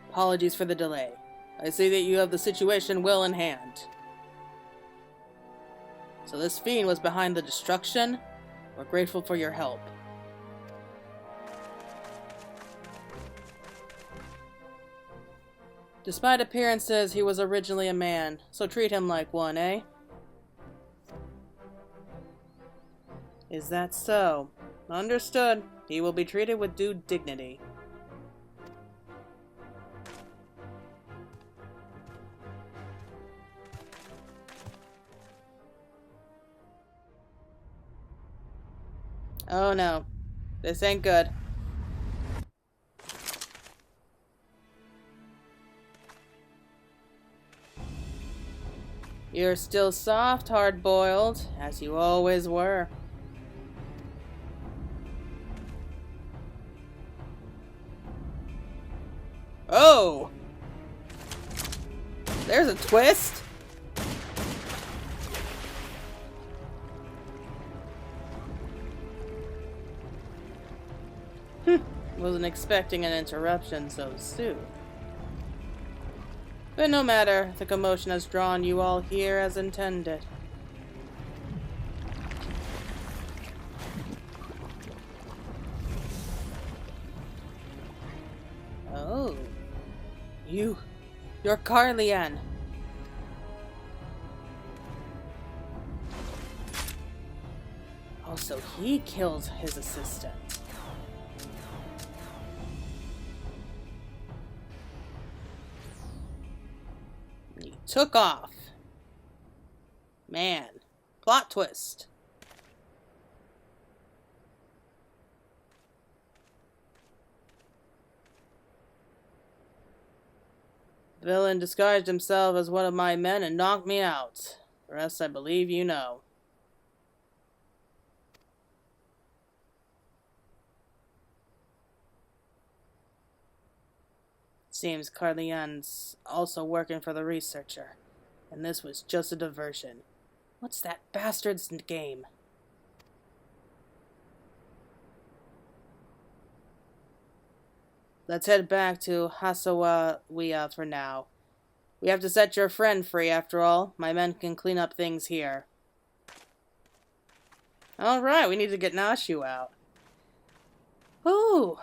Speaker 1: Apologies for the delay. I see that you have the situation well in hand. So this fiend was behind the destruction? We're grateful for your help. Despite appearances, he was originally a man, so treat him like one, eh? Is that so? Understood. He will be treated with due dignity. Oh no. This ain't good. You're still soft, hard-boiled, as you always were. Oh! There's a twist! Wasn't expecting an interruption so soon. But no matter, the commotion has drawn you all here as intended. Oh. You're Carlian. Oh, so he killed his assistant. He took off. Man. Plot twist. The villain disguised himself as one of my men and knocked me out. The rest I believe you know. Seems Carleon's also working for the researcher. And this was just a diversion. What's that bastard's game? Let's head back to Yuweyawata for now. We have to set your friend free, after all. My men can clean up things here. Alright, we need to get Nashu out. Ooh.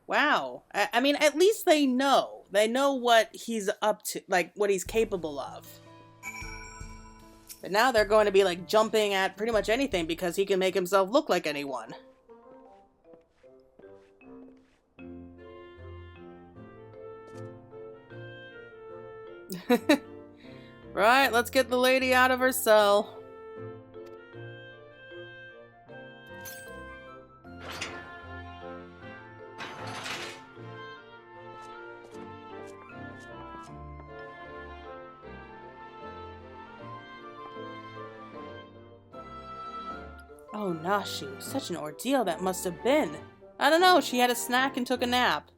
Speaker 1: Wow. I mean, at least they know. They know what he's up to, like, what he's capable of. But now they're going to be, like, jumping at pretty much anything because he can make himself look like anyone. Right, let's get the lady out of her cell. Oh, Nashu, such an ordeal that must have been. I don't know, she had a snack and took a nap.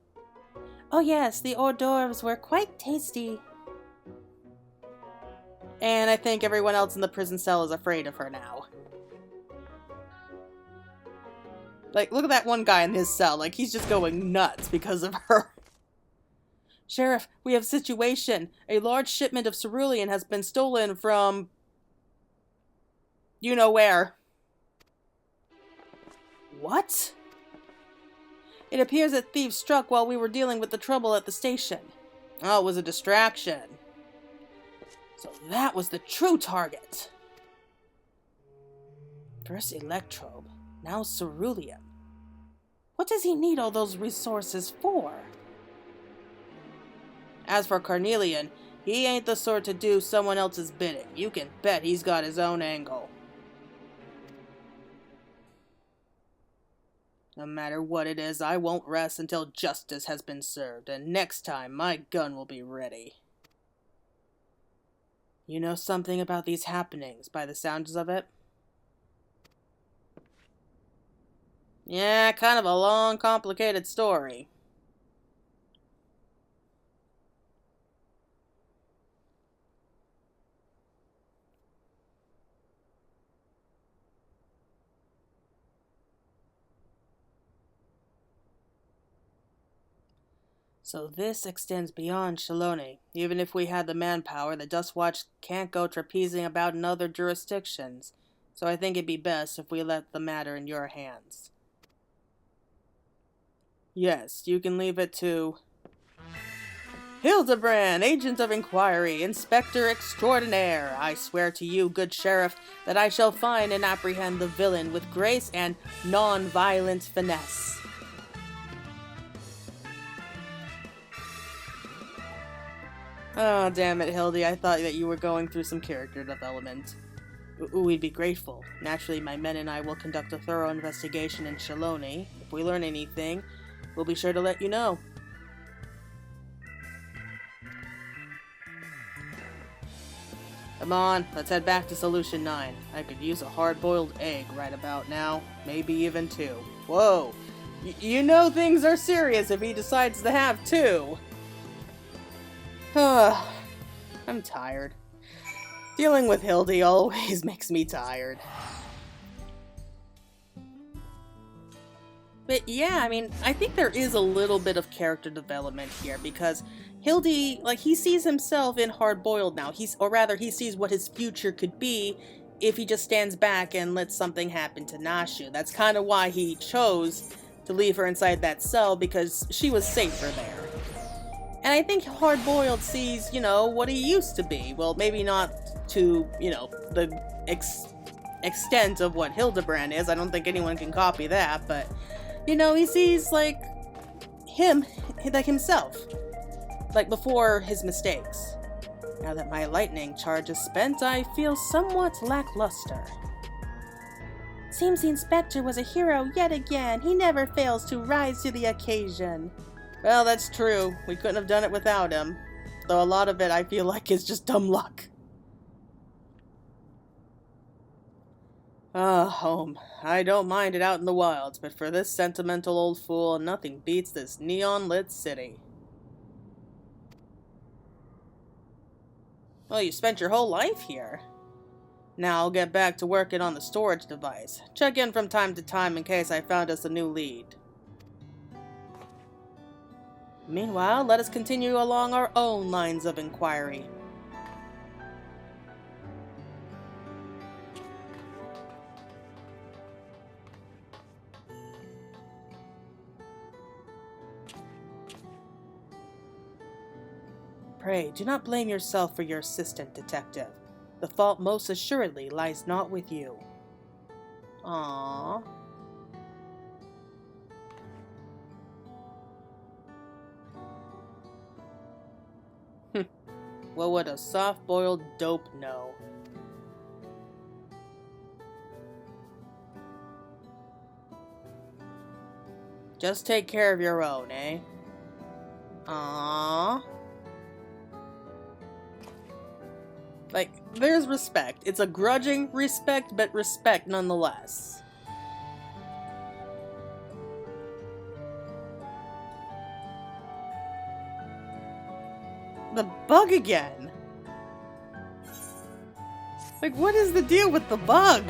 Speaker 1: Oh yes, the hors d'oeuvres were quite tasty. And I think everyone else in the prison cell is afraid of her now. Like, look at that one guy in his cell. Like, he's just going nuts because of her. Sheriff, we have a situation. A large shipment of cerulean has been stolen from... you know where. What? It appears that thieves struck while we were dealing with the trouble at the station. Oh, it was a distraction. So that was the true target. First electrobe, now cerulean. What does he need all those resources for? As for Carnelian, he ain't the sort to do someone else's bidding. You can bet he's got his own angle. No matter what it is, I won't rest until justice has been served, and next time my gun will be ready. You know something about these happenings, by the sounds of it? Yeah, kind of a long, complicated story. So this extends beyond Shaloni. Even if we had the manpower, the Dust Watch can't go trapezing about in other jurisdictions. So I think it'd be best if we let the matter in your hands. Yes, you can leave it to... Hildibrand, Agent of Inquiry, Inspector Extraordinaire. I swear to you, good sheriff, that I shall find and apprehend the villain with grace and non-violent finesse. Oh, damn it, Hildy. I thought that you were going through some character development. We'd be grateful. Naturally, my men and I will conduct a thorough investigation in Shaloni. If we learn anything, we'll be sure to let you know. Come on, let's head back to Solution 9. I could use a hard-boiled egg right about now. Maybe even 2. Whoa! You know things are serious if he decides to have 2! I'm tired. Dealing with Hildy always makes me tired. But yeah, I mean, I think there is a little bit of character development here because Hildy, like, he sees himself in Hard-Boiled now. Or rather, he sees what his future could be if he just stands back and lets something happen to Nashu. That's kind of why he chose to leave her inside that cell, because she was safer there. And I think Hard-Boiled sees, you know, what he used to be. Well, maybe not to, you know, the extent of what Hildibrand is. I don't think anyone can copy that, but, you know, he sees, like, him, like himself. Like, before his mistakes. Now that my lightning charge is spent, I feel somewhat lackluster. Seems the Inspector was a hero yet again. He never fails to rise to the occasion. Well, that's true. We couldn't have done it without him. Though a lot of it, I feel like, is just dumb luck. Ah, home. I don't mind it out in the wilds, but for this sentimental old fool, nothing beats this neon-lit city. Well, you spent your whole life here. Now I'll get back to working on the storage device. Check in from time to time in case I found us a new lead. Meanwhile, let us continue along our own lines of inquiry. Pray, do not blame yourself for your assistant, Detective. The fault most assuredly lies not with you. Aww. What would a soft-boiled dope know? Just take care of your own, eh? Aww. Like, there's respect. It's a grudging respect, but respect nonetheless. The bug again! Like, what is the deal with the bug?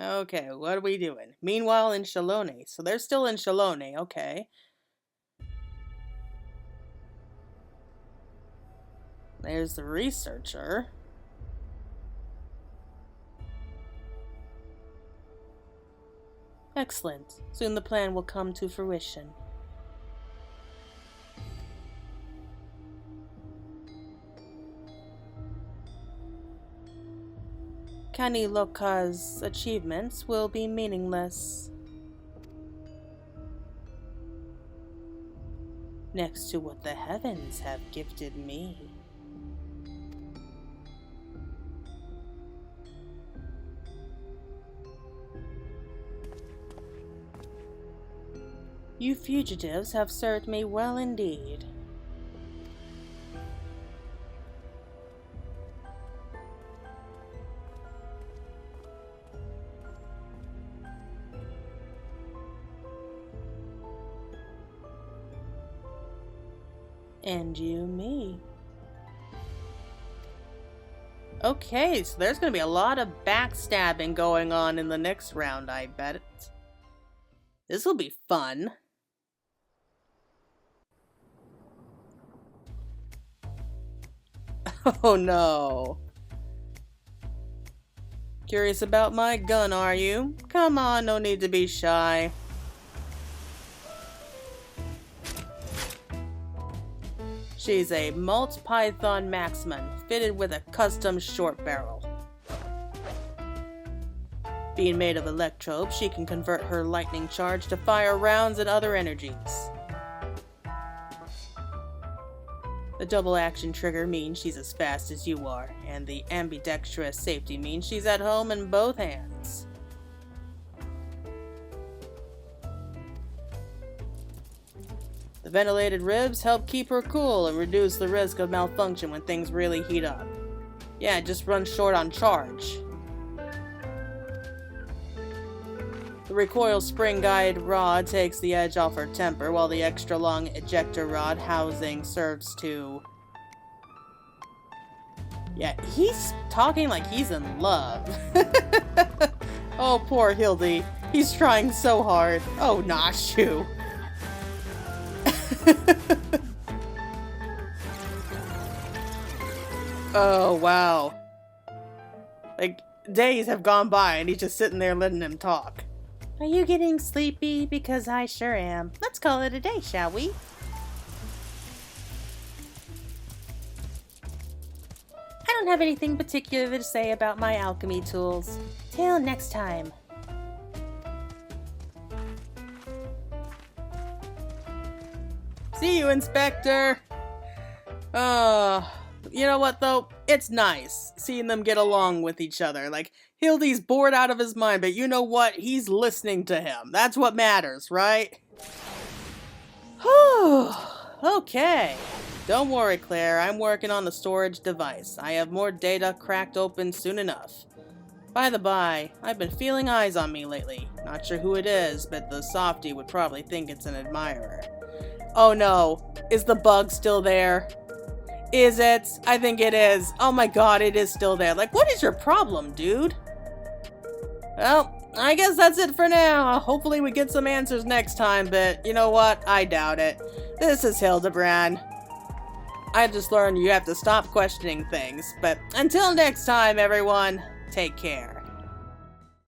Speaker 1: Okay, what are we doing? Meanwhile in Shalone. So they're still in Shalone, okay. There's the researcher. Excellent. Soon the plan will come to fruition. Kani Loka's achievements will be meaningless next to what the heavens have gifted me. You fugitives have served me well indeed. And you me. Okay, so there's gonna be a lot of backstabbing going on in the next round, I bet. This will be fun. Oh no. Curious about my gun, are you? Come on, no need to be shy. She's a Malt Python Maxman, fitted with a custom short barrel. Being made of electrobes, she can convert her lightning charge to fire rounds and other energies. The double action trigger means she's as fast as you are, and the ambidextrous safety means she's at home in both hands. The ventilated ribs help keep her cool and reduce the risk of malfunction when things really heat up. Yeah, just run short on charge. The recoil spring guide rod takes the edge off her temper, while the extra long ejector rod housing serves to... Yeah, he's talking like he's in love. Oh, poor Hildy. He's trying so hard. Oh, Nashu. Oh, wow. Like, days have gone by and he's just sitting there letting him talk. Are you getting sleepy? Because I sure am. Let's call it a day, shall we? I don't have anything particular to say about my alchemy tools. Till next time. See you, Inspector! You know what, though? It's nice seeing them get along with each other. Like, Hildy's bored out of his mind, but you know what? He's listening to him. That's what matters, right? Whew. Okay. Don't worry, Claire. I'm working on the storage device. I have more data cracked open soon enough. By the by, I've been feeling eyes on me lately. Not sure who it is, but the softie would probably think it's an admirer. Oh no. Is the bug still there? Is it? I think it is. Oh my god, it is still there. Like, what is your problem, dude? Well, I guess that's it for now. Hopefully we get some answers next time, but you know what? I doubt it. This is Hildibrand. I just learned you have to stop questioning things, but until next time, everyone, take care.